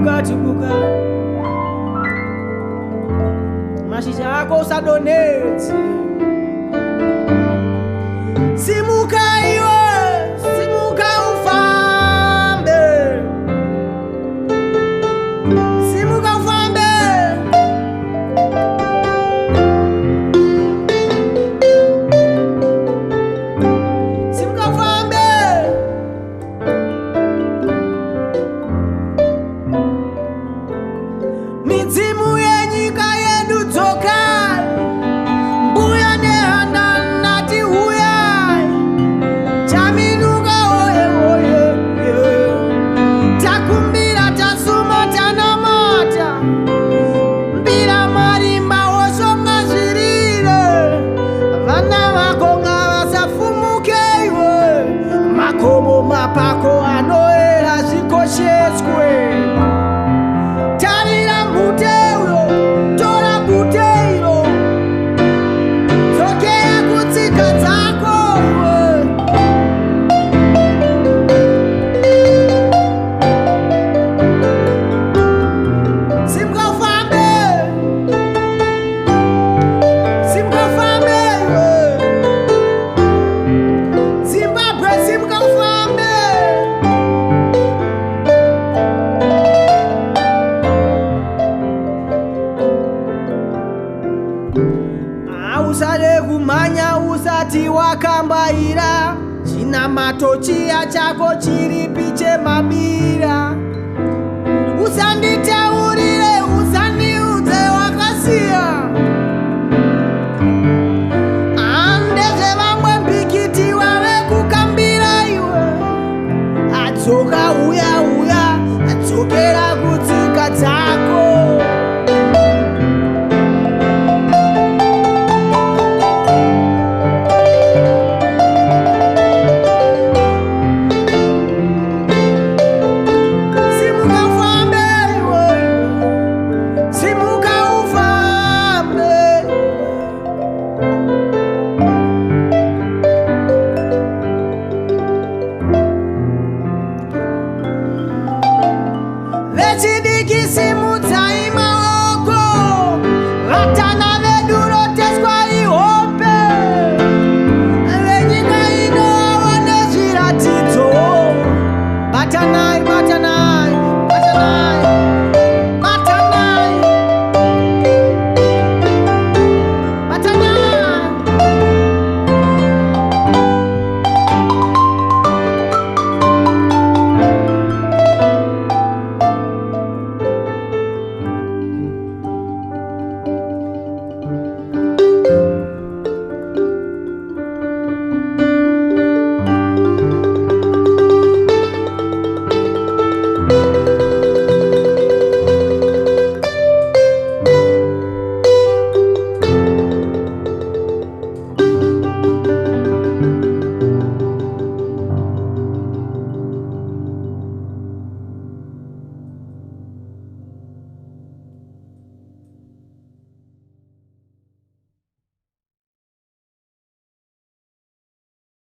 tubuka mashizha ako usadoneti. Simuka iwe, simuka ufambe, simuka ufambe. Simuka ufambe. Midzimu yenyika yedu dzoka, mbuya nehana nati huyai, taminuka oye oye, takumbira tasuma tanamata, mbira marimba osonga zvirire, vana vako ngavasafumuke iwe, makomo mapako anoera zvikosheswe. Tarira mbuteyo, tora buteyo, dzokera kutsika dzako iwe. Simuka ufambe, simuka ufambe iwe. Zimbabwe, simuka ufambe. Usade kumanya usati wakambaira, chinamato chiya chako chiripi chemabira. Usanditaurire, usandiudze wakasiya, andezve vamwe mbikiti wave kukambira iwe. Adzoka uya uya, adzokera kutsika dzako. Vechidikisi